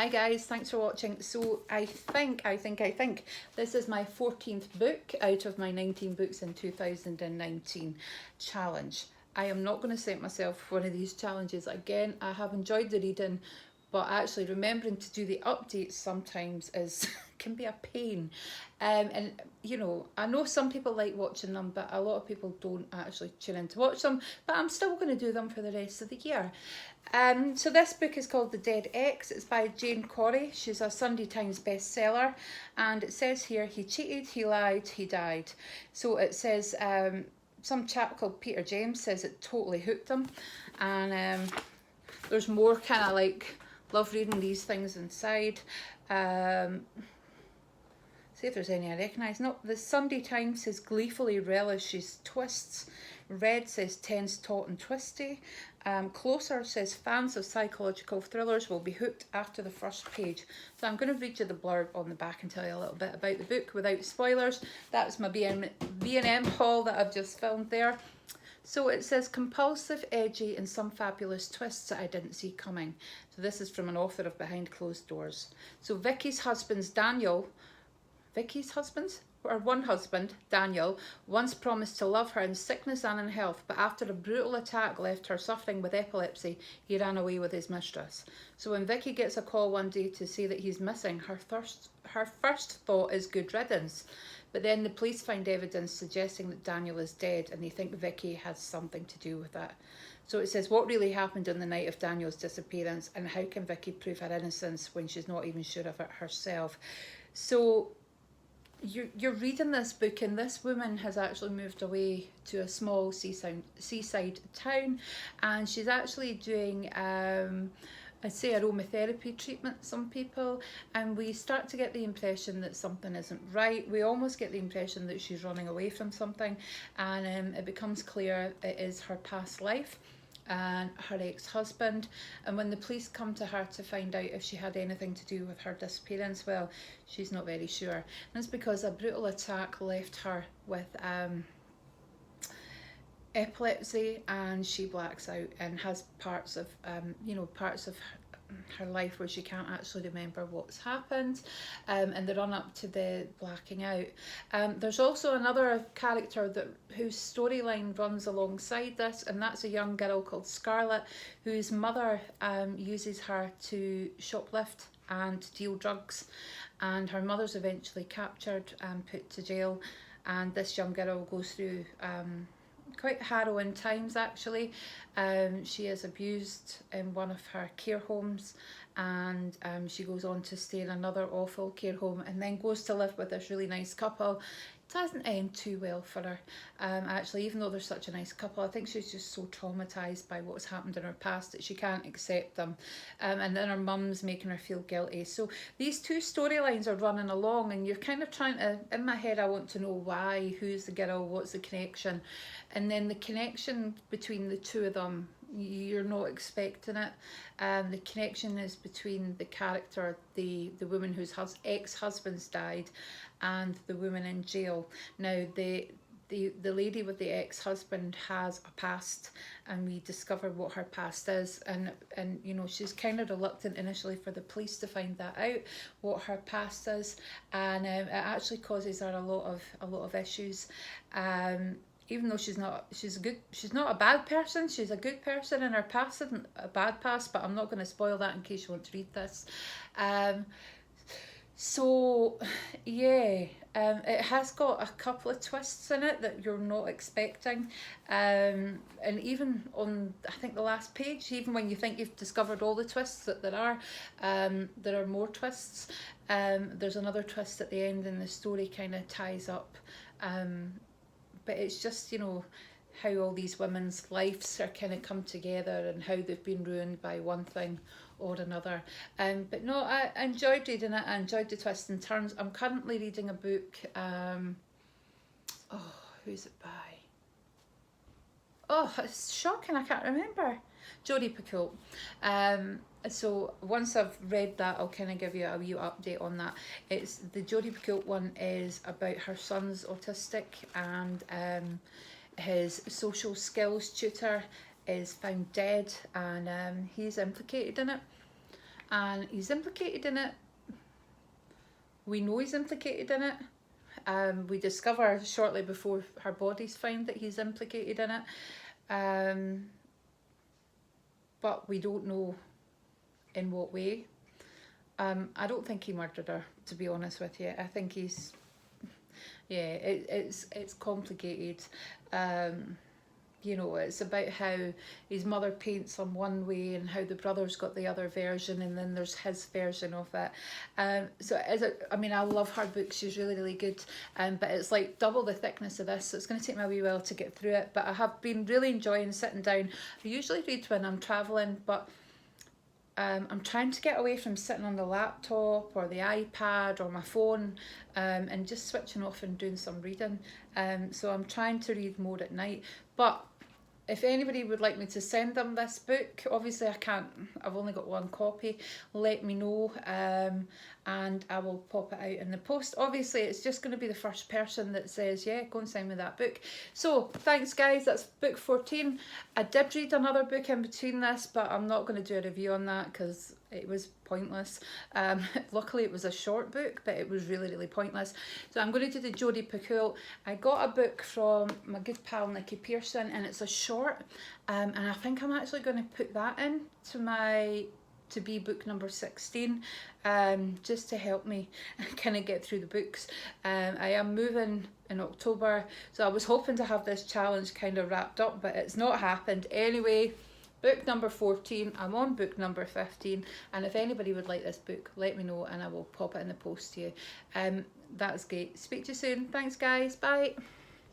Hi guys, thanks for watching. So I think this is my 14th book out of my 19 books in 2019 challenge. I am not going to set myself one of these challenges again. I have enjoyed the reading, but actually remembering to do the updates sometimes is can be a pain. And you know, I know some people like watching them, but a lot of people don't actually tune in to watch them, but I'm still going to do them for the rest of the year. So this book is called The Dead Ex. It's by Jane Corey. She's a Sunday Times bestseller, and it says here, he cheated, he lied, he died. So it says some chap called Peter James says it totally hooked him, and there's more kind of like love reading these things inside. See if there's any I recognise. No, the Sunday Times says gleefully relishes twists. Red says tense, taut and twisty. Closer says fans of psychological thrillers will be hooked after the first page. So I'm going to read you the blurb on the back and tell you a little bit about the book without spoilers. That's my B&M haul that I've just filmed there. So it says compulsive, edgy and some fabulous twists that I didn't see coming. So this is from an author of Behind Closed Doors. So Vicky's husband, one husband, Daniel, once promised to love her in sickness and in health, but after a brutal attack left her suffering with epilepsy, he ran away with his mistress. So when Vicky gets a call one day to say that he's missing, her first thought is good riddance. But then the police find evidence suggesting that Daniel is dead, and they think Vicky has something to do with that. So it says, what really happened on the night of Daniel's disappearance, and how can Vicky prove her innocence when she's not even sure of it herself? So you're reading this book, and this woman has actually moved away to a small seaside town, and she's actually doing I'd say aromatherapy treatment, some people, and we start to get the impression that something isn't right. We almost get the impression that she's running away from something, and it becomes clear it is her past life and her ex-husband. And when the police come to her to find out if she had anything to do with her disappearance, well, she's not very sure. And it's because a brutal attack left her with epilepsy, and she blacks out and has parts of her life where she can't actually remember what's happened, and the run up to the blacking out. There's also another character whose storyline runs alongside this, and that's a young girl called Scarlett, whose mother uses her to shoplift and deal drugs, and her mother's eventually captured and put to jail, and this young girl goes through quite harrowing times actually. She is abused in one of her care homes, and she goes on to stay in another awful care home, and then goes to live with this really nice couple. It doesn't end too well for her, actually, even though they're such a nice couple. I think she's just so traumatised by what's happened in her past that she can't accept them, and then her mum's making her feel guilty. So these two storylines are running along, and you're kind of trying to, in my head I want to know why, who's the girl, what's the connection, and then the connection between the two of them, you're not expecting it. The connection is between the character, the woman whose ex-husband's died, and the woman in jail. Now the lady with the ex-husband has a past, and we discover what her past is, and you know, she's kind of reluctant initially for the police to find that out, what her past is, and it actually causes her a lot of issues. Even though she's not a bad person, she's a good person, and her past isn't a bad past, but I'm not going to spoil that in case you want to read this. So yeah, it has got a couple of twists in it that you're not expecting, and even on, I think, the last page, even when you think you've discovered all the twists that there are more twists. There's another twist at the end, and the story kind of ties up. But it's just, you know, how all these women's lives are kind of come together, and how they've been ruined by one thing or another. But no, I enjoyed reading it. I enjoyed the twists and turns. I'm currently reading a book. Who's it by? Oh, it's shocking, I can't remember. Jodie Picoult. So once I've read that, I'll kind of give you a wee update on that. It's the Jodie Picoult one is about her son's autistic, and his social skills tutor is found dead, and he's implicated in it. and he's implicated in it. We know he's implicated in it. We discover shortly before her body's found that he's implicated in it. But we don't know in what way. I don't think he murdered her, to be honest with you. I think he's, yeah, it's complicated. You know, it's about how his mother paints him one way and how the brother's got the other version, and then there's his version of it. So I mean, I love her book. She's really, really good. But it's like double the thickness of this, so it's going to take me a wee while to get through it. But I have been really enjoying sitting down. I usually read when I'm travelling, but I'm trying to get away from sitting on the laptop or the iPad or my phone, and just switching off and doing some reading. So I'm trying to read more at night. But if anybody would like me to send them this book, obviously I can't, I've only got one copy, let me know, and I will pop it out in the post. Obviously it's just going to be the first person that says, yeah, go and send me that book. So thanks guys, that's book 14. I did read another book in between this, but I'm not going to do a review on that because it was pointless. Luckily it was a short book, but it was really, really pointless. So I'm going to do the Jodie Picoult. I got a book from my good pal Nikki Pearson, and it's a short, and I think I'm actually going to put that in to my to be book number 16, just to help me kind of get through the books. I am moving in October, so I was hoping to have this challenge kind of wrapped up, but it's not happened. Anyway, book number 14, I'm on book number 15, and if anybody would like this book, let me know and I will pop it in the post to you. That's great. Speak to you soon. Thanks guys, bye.